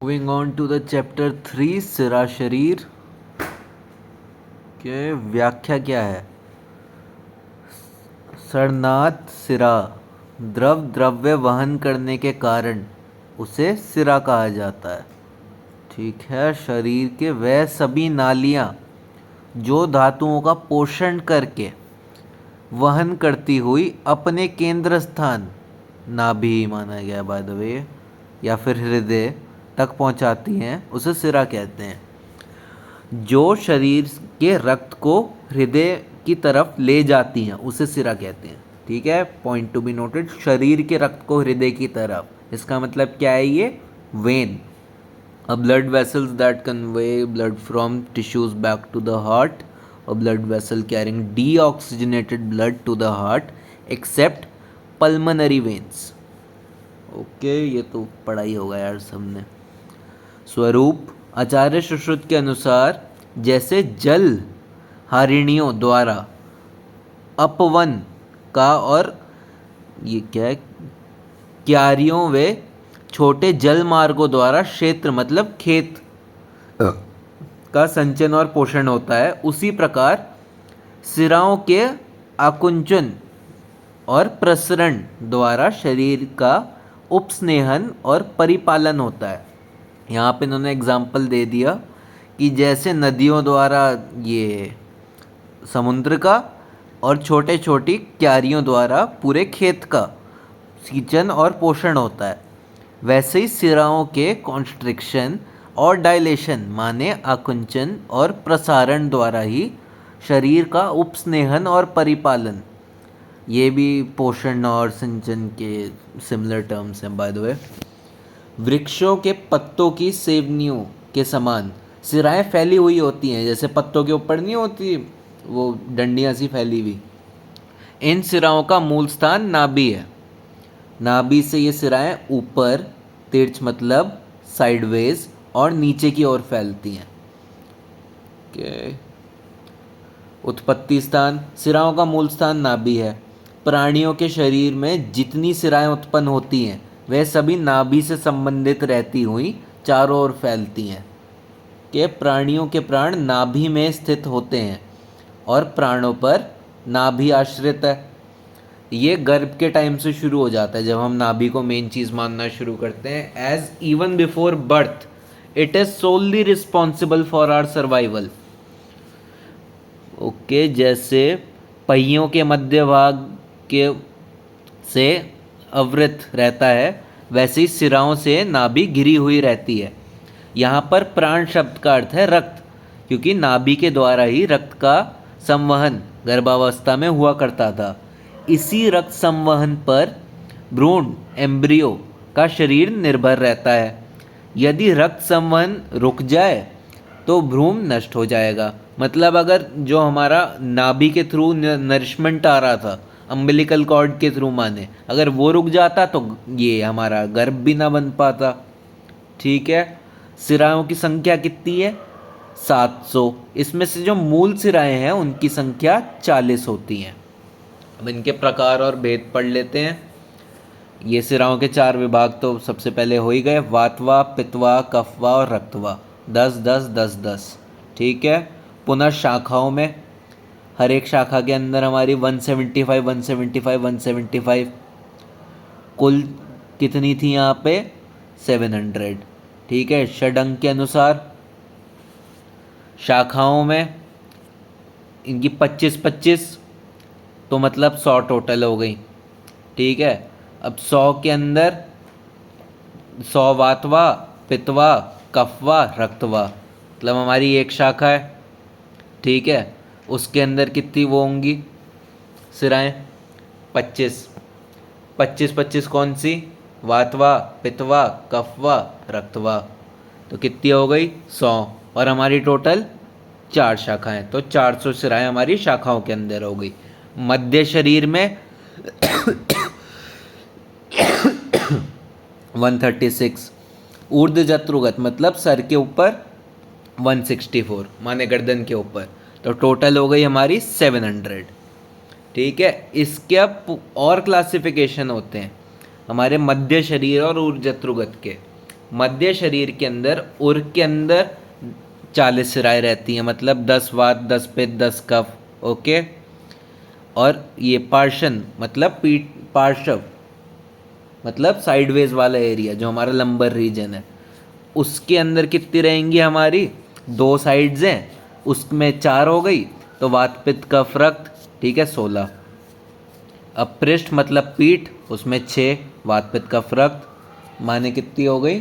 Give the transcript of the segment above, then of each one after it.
Moving on to the chapter 3 सिरा शरीर के व्याख्या क्या है। सरनाथ सिरा द्रव्य वहन करने के कारण उसे सिरा कहा जाता है। ठीक है। शरीर के वह सभी नालियाँ जो धातुओं का पोषण करके वहन करती हुई अपने केंद्र स्थान नाभि माना गया बाय द वे या फिर हृदय तक पहुंचाती हैं उसे सिरा कहते हैं। जो शरीर के रक्त को हृदय की तरफ ले जाती हैं उसे सिरा कहते हैं। ठीक है, पॉइंट टू बी नोटेड, शरीर के रक्त को हृदय की तरफ, इसका मतलब क्या है, ये when, a blood vessels that convey blood from tissues back to the heart, a blood vessel carrying deoxygenated blood to the heart except pulmonary veins। Okay, ये तो पढ़ाई होगा यार सबने। स्वरूप आचार्य सुश्रुत के अनुसार जैसे जल हारिणियों द्वारा अपवन का और ये क्या है क्यारियों व छोटे जल मार्गों द्वारा क्षेत्र मतलब खेत का संचयन और पोषण होता है, उसी प्रकार सिराओं के आकुंचन और प्रसरण द्वारा शरीर का उपस्नेहन और परिपालन होता है। यहाँ पे इन्होंने एग्जाम्पल दे दिया कि जैसे नदियों द्वारा ये समुद्र का और छोटे छोटी क्यारियों द्वारा पूरे खेत का सिंचन और पोषण होता है, वैसे ही सिराओं के कॉन्स्ट्रिक्शन और डायलेशन माने आकुंचन और प्रसारण द्वारा ही शरीर का उपस्नेहन और परिपालन, ये भी पोषण और सिंचन के सिमिलर टर्म्स हैं बाय द वे। वृक्षों के पत्तों की सेवनियों के समान सिराएं फैली हुई होती हैं, जैसे पत्तों के ऊपर नहीं होती वो डंडियाँ सी फैली हुई। इन सिराओं का मूल स्थान नाभि है। नाभि से ये सिराएं ऊपर तिरछ मतलब साइडवेज और नीचे की ओर फैलती हैं। उत्पत्ति स्थान, सिराओं का मूल स्थान नाभि है। प्राणियों के शरीर में जितनी सिराएं उत्पन्न होती हैं वह सभी नाभि से संबंधित रहती हुई चारों ओर फैलती हैं। कि प्राणियों के प्राण नाभि में स्थित होते हैं और प्राणों पर नाभि आश्रित है। ये गर्भ के टाइम से शुरू हो जाता है, जब हम नाभि को मेन चीज़ मानना शुरू करते हैं। As even before birth it is solely responsible for our survival. Okay, जैसे पहियों के मध्य भाग के से आवृत रहता है वैसे ही सिराओं से नाभि घिरी हुई रहती है। यहाँ पर प्राण शब्द का अर्थ है रक्त, क्योंकि नाभि के द्वारा ही रक्त का संवहन गर्भावस्था में हुआ करता था। इसी रक्त संवहन पर भ्रूण एम्ब्रियो का शरीर निर्भर रहता है। यदि रक्त संवहन रुक जाए तो भ्रूण नष्ट हो जाएगा। मतलब अगर जो हमारा नाभि के थ्रू नरिशमेंट आ रहा था अम्बिलिकल कॉर्ड के थ्रू माने, अगर वो रुक जाता तो ये हमारा गर्भ भी ना बन पाता। ठीक है। सिराओं की संख्या कितनी है? 700। इसमें से जो मूल सिराएं हैं उनकी संख्या 40 होती हैं। अब इनके प्रकार और भेद पढ़ लेते हैं। ये सिराओं के 4 विभाग तो सबसे पहले हो ही गए, वातवा, पित्तवा, कफवा और रक्तवा। 10 10 10 10। ठीक है। पुनः शाखाओं में हर एक शाखा के अंदर हमारी 175 175 175 कुल कितनी थी यहाँ पे? 700। ठीक है। षडंग के अनुसार शाखाओं में इनकी 25 25, तो मतलब 100 टोटल हो गई। ठीक है। अब 100 के अंदर 100 वातवा, पित्तवा, कफवा, रक्तवा, मतलब हमारी एक शाखा है। ठीक है। उसके अंदर कितनी वो होंगी सिराएं? 25 25 25 कौन सी? वातवा, पित्तवा, कफवा, रक्तवा। तो कितनी हो गई? 100। और हमारी टोटल 4 शाखाएं, तो 400 सिराएं हमारी शाखाओं के अंदर हो गई। मध्य शरीर में 136। ऊर्ध्व जत्रुगत मतलब सर के ऊपर 164 माने गर्दन के ऊपर, तो टोटल हो गई हमारी 700। ठीक है। इसके अब और क्लासिफिकेशन होते हैं हमारे मध्य शरीर और ऊर्जत्रुगत के। मध्य शरीर के अंदर उर के अंदर 40 सिराएं रहती हैं, मतलब 10 वात, 10 पित्त, 10 कफ। ओके। और ये पार्शन मतलब पीठ, पार्श्व मतलब साइडवेज वाला एरिया जो हमारा लंबर रीजन है, उसके अंदर कितनी रहेंगी हमारी? 2 साइड्स हैं, उसमें 4 हो गई, तो वात पित्त कफ रक्त, ठीक है, 16। अब पृष्ठ मतलब पीठ, उसमें 6, वात पित्त कफ रक्त, माने कितनी हो गई?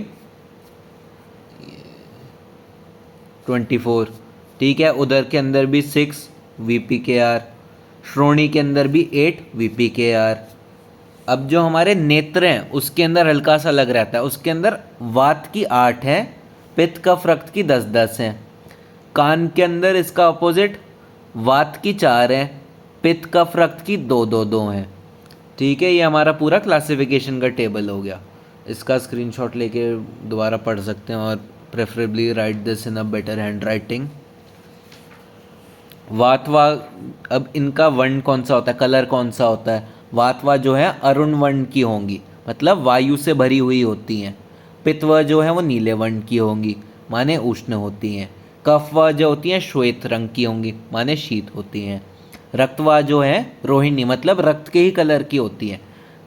24। ठीक है। उधर के अंदर भी 6 VPKR, श्रोणी के अंदर भी 8 VPKR। अब जो हमारे नेत्र हैं उसके अंदर हल्का सा अलग रहता है, उसके अंदर वात की 8 है, पित्त कफ रक्त की 10-10 है। कान के अंदर इसका अपोजिट, वात की 4 है, पित्त कफ रक्त की 2-2-2 है। ठीक है, ये हमारा पूरा क्लासिफिकेशन का टेबल हो गया। इसका स्क्रीनशॉट लेके दोबारा पढ़ सकते हैं और preferably write this in a better handwriting. वातवा, अब इनका वर्ण कौन सा होता है, कलर कौन सा होता है? वातवा जो है अरुण वर्ण की होंगी, मतलब वायु से भरी हुई होती हैं। पित्तवा जो है वो नीले वर्ण की होंगी, माने उष्ण होती हैं। कफवा जो होती हैं श्वेत रंग की होंगी, माने शीत होती हैं। रक्तवा जो है रोहिणी, मतलब रक्त के ही कलर की होती है,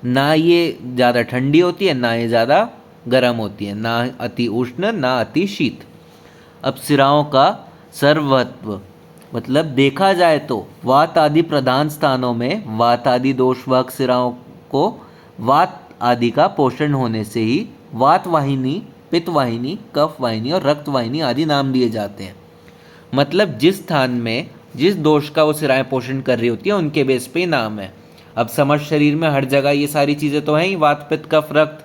ना ये ज़्यादा ठंडी होती है ना ये ज़्यादा गर्म होती है, ना अति उष्ण ना अति शीत। अब सिराओं का सर्वत्व, मतलब देखा जाए तो वात आदि प्रधान स्थानों में वात आदि दोषवाहक सिराओं को वात आदि का पोषण होने से ही वात वाहिनी, पित्त वाहिनी, कफ वाहिनी और रक्त वाहिनी आदि नाम दिए जाते हैं। मतलब जिस स्थान में जिस दोष का वो सिराएं पोषण कर रही होती है उनके बेस पे ही नाम है। अब समस्त शरीर में हर जगह ये सारी चीज़ें तो हैं ही, वात पित्त कफ रक्त,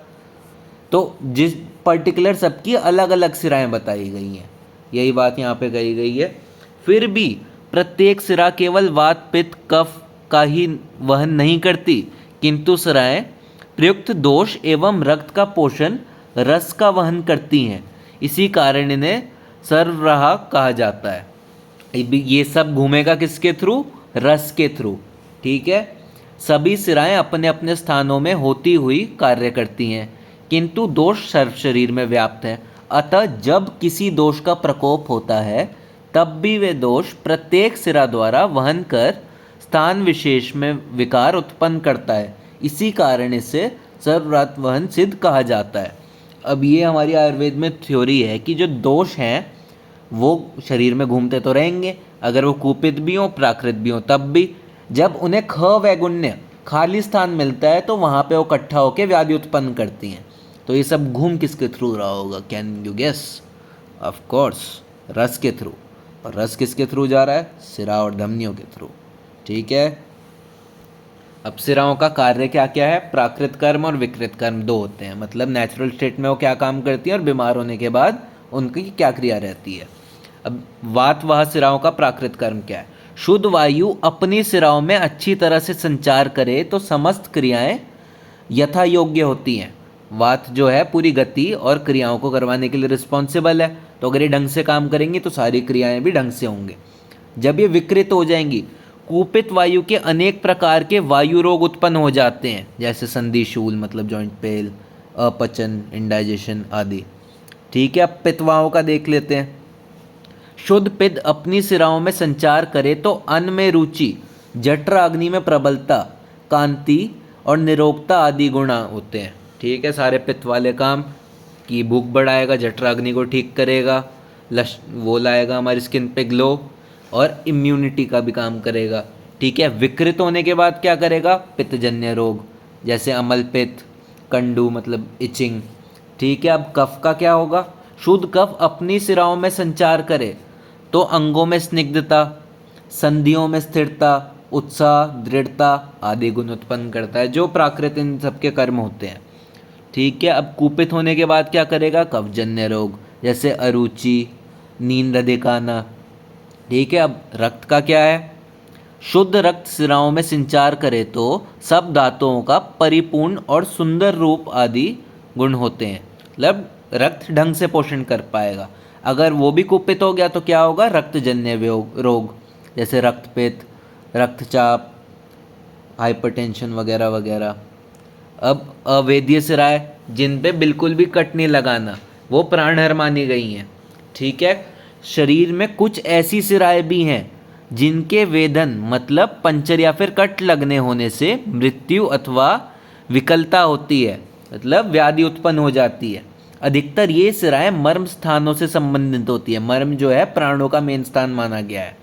तो जिस पर्टिकुलर सबकी अलग अलग सिराएं बताई गई हैं, यही बात यहाँ पे कही गई है। फिर भी प्रत्येक सिरा केवल वात पित्त कफ का ही वहन नहीं करती, किंतु सिराएं प्रयुक्त दोष एवं रक्त का पोषण रस का वहन करती हैं। इसी कारण इन्हें सर्वराह कहा जाता है। ये सब घूमेगा किसके थ्रू? रस के थ्रू। ठीक है। सभी सिराएं अपने अपने स्थानों में होती हुई कार्य करती हैं, किंतु दोष सर्व शरीर में व्याप्त है। अतः जब किसी दोष का प्रकोप होता है तब भी वे दोष प्रत्येक सिरा द्वारा वहन कर स्थान विशेष में विकार उत्पन्न करता है। इसी कारण इसे सर्वरात वहन सिद्ध कहा जाता है। अब ये हमारी आयुर्वेद में थ्योरी है कि जो दोष हैं वो शरीर में घूमते तो रहेंगे, अगर वो कुपित भी हों प्राकृत भी हों तब भी। जब उन्हें ख वैगुण्य खाली स्थान मिलता है तो वहाँ पे वो इकट्ठा होकर व्याधि उत्पन्न करती हैं। तो ये सब घूम किसके थ्रू रहा होगा? Can you guess? Of course रस के थ्रू। और रस किसके थ्रू जा रहा है? सिरा और धमनियों के थ्रू। ठीक है। अब सिराओं का कार्य क्या क्या है? प्राकृत कर्म और विकृत कर्म दो होते हैं, मतलब नेचुरल स्टेट में वो क्या काम करती हैं और बीमार होने के बाद उनकी क्या क्रिया रहती है। अब वातवाह सिराओं का प्राकृत कर्म क्या है? शुद्ध वायु अपनी सिराओं में अच्छी तरह से संचार करे तो समस्त क्रियाएं यथा योग्य होती हैं। वात जो है पूरी गति और क्रियाओं को करवाने के लिए रिस्पॉन्सिबल है, तो अगर ये ढंग से काम करेंगी तो सारी क्रियाएं भी ढंग से होंगे। जब ये विकृत हो जाएंगी, कुपित वायु के अनेक प्रकार के वायु रोग उत्पन्न हो जाते हैं, जैसे संधिशूल मतलब जॉइंट पेल, अपचन, इंडाइजेशन आदि। ठीक है। अब पित्तवाओं का देख लेते हैं। शुद्ध पित्त अपनी सिराओं में संचार करे तो अन्न में रुचि, जठर अग्नि में प्रबलता, कांति और निरोगता आदि गुण होते हैं। ठीक है। सारे पित्त वाले काम की भूख बढ़ाएगा, जठर अग्नि को ठीक करेगा, वो लाएगा हमारी स्किन पे ग्लो और इम्यूनिटी का भी काम करेगा। ठीक है। विकृत होने के बाद क्या करेगा? पित्तजन्य रोग जैसे अमल पित्त, कंडू मतलब इचिंग। ठीक है। अब कफ का क्या होगा? शुद्ध कफ अपनी सिराओं में संचार करे तो अंगों में स्निग्धता, संधियों में स्थिरता, उत्साह, दृढ़ता आदि गुण उत्पन्न करता है, जो प्राकृत इन सबके कर्म होते हैं। ठीक है। अब कुपित होने के बाद क्या करेगा? कफजन्य रोग जैसे अरुचि, नींद अधिक आना। ठीक है। अब रक्त का क्या है? शुद्ध रक्त सिराओं में संचार करे तो सब धातुओं का परिपूर्ण और सुंदर रूप आदि गुण होते हैं, मतलब रक्त ढंग से पोषण कर पाएगा। अगर वो भी कुपित हो गया तो क्या होगा? रक्तजन्य रोग जैसे रक्तपित्त, रक्तचाप, हाइपरटेंशन वगैरह वगैरह। अब अवेद्य सिराएं जिन पे बिल्कुल भी कट नहीं लगाना, वो प्राणहर मानी गई हैं। ठीक है। शरीर में कुछ ऐसी सिराएं भी हैं जिनके वेदन मतलब पंचर या फिर कट लगने होने से मृत्यु अथवा विकलता होती है, मतलब व्याधि उत्पन्न हो जाती है। अधिकतर ये सिराएं मर्म स्थानों से संबंधित होती है। मर्म जो है प्राणों का मेन स्थान माना गया है,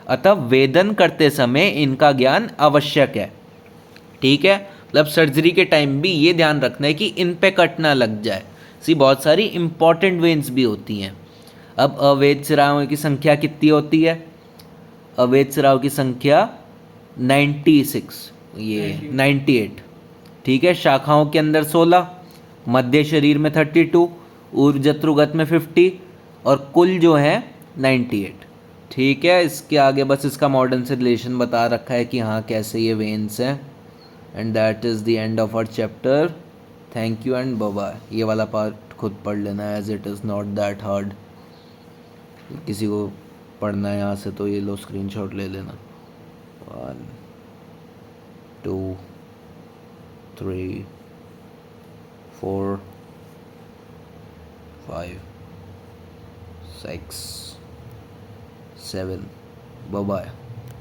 अतः वेदन करते समय इनका ज्ञान आवश्यक है। ठीक है। मतलब सर्जरी के टाइम भी ये ध्यान रखना है कि इन पे कट ना लग जाए। सी बहुत सारी इंपॉर्टेंट वेन्स भी होती हैं। अब अवैध सिराओं की संख्या कितनी होती है? अवैध सिराओं की संख्या 96, ये 98। ठीक है। शाखाओं के अंदर 16, मध्य शरीर में 32, ऊर्जत्रुगत में 50 और कुल जो है 98। ठीक है। इसके आगे बस इसका मॉडर्न से रिलेशन बता रखा है कि हाँ कैसे ये वेन्स हैं। And that is the end of our chapter. Thank you and bye bye. ये वाला पार्ट खुद पढ़ लेना as it is not that hard. किसी को पढ़ना है यहाँ से तो ये लो स्क्रीनशॉट ले लेना। 1 2 3 4 5 6 7 बाय बाय।